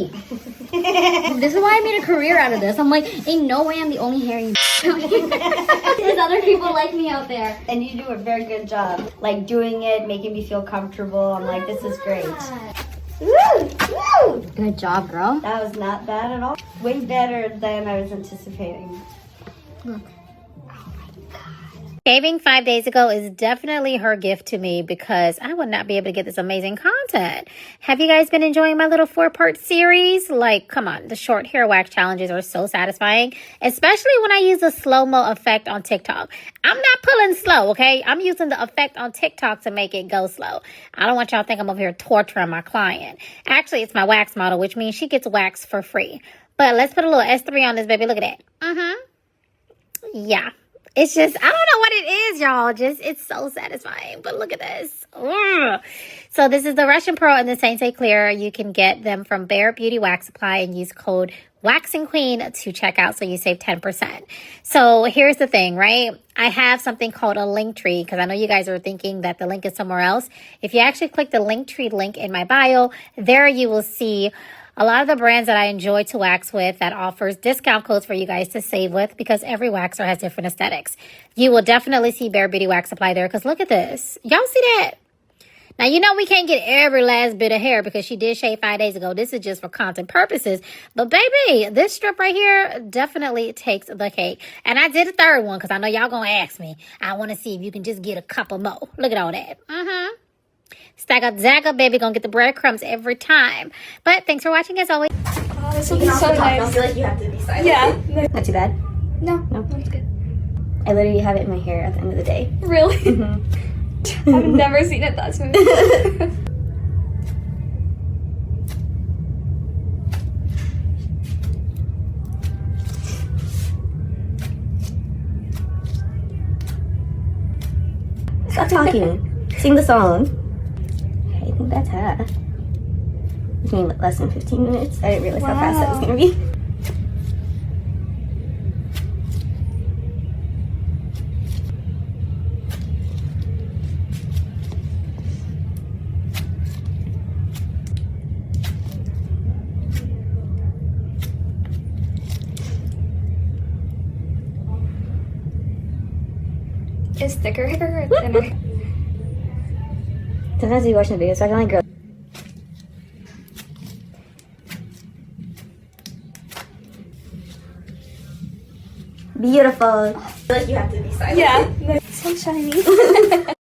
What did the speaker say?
me. This is why I made a career out of this. I'm like, ain't no way I'm the only hairy There's other people like me out there. And you do a very good job. Like doing it, making me feel comfortable. I'm like, this is great. Woo! Woo! Good job, girl. That was not bad at all. Way better than I was anticipating. Look. Shaving 5 days ago is definitely her gift to me because I would not be able to get this amazing content. Have you guys been enjoying my little 4-part series? Like, come on, the short hair wax challenges are so satisfying, especially when I use the slow-mo effect on TikTok. I'm not pulling slow, okay? I'm using the effect on TikTok to make it go slow. I don't want y'all to think I'm over here torturing my client. Actually, it's my wax model, which means she gets wax for free. But let's put a little S3 on this, baby. Look at that. Yeah. It's just, I don't know what it is, y'all. Just, it's so satisfying. But look at this. Ugh. So this is the Russian Pearl and the Sensei Clear. You can get them from Bare Beauty Wax Supply and use code WaxingQueen to check out so you save 10%. So here's the thing, right? I have something called a Linktree because I know you guys are thinking that the link is somewhere else. If you actually click the Linktree link in my bio, there you will see a lot of the brands that I enjoy to wax with that offers discount codes for you guys to save with because every waxer has different aesthetics. You will definitely see Bare Beauty Wax Supply there because look at this. Y'all see that? Now, you know we can't get every last bit of hair because she did shave 5 days ago. This is just for content purposes. But baby, this strip right here definitely takes the cake. And I did a third one because I know y'all going to ask me. I want to see if you can just get a couple more. Look at all that. Stagger Zagger, baby, gonna get the breadcrumbs every time. But thanks for watching as always. Oh, this will be so nice. I feel like you have to be silent. Yeah. Not too bad. No, that's good. I literally have it in my hair at the end of the day. Really? I've never seen it that smooth. Stop talking. Sing the song. I think that's her. It took me less than 15 minutes. I didn't realize how fast that was going to be. Is thicker hair or thinner? Sometimes you watch the videos, so I can like girl. Beautiful. I feel like you have to be silent. Yeah. So shiny.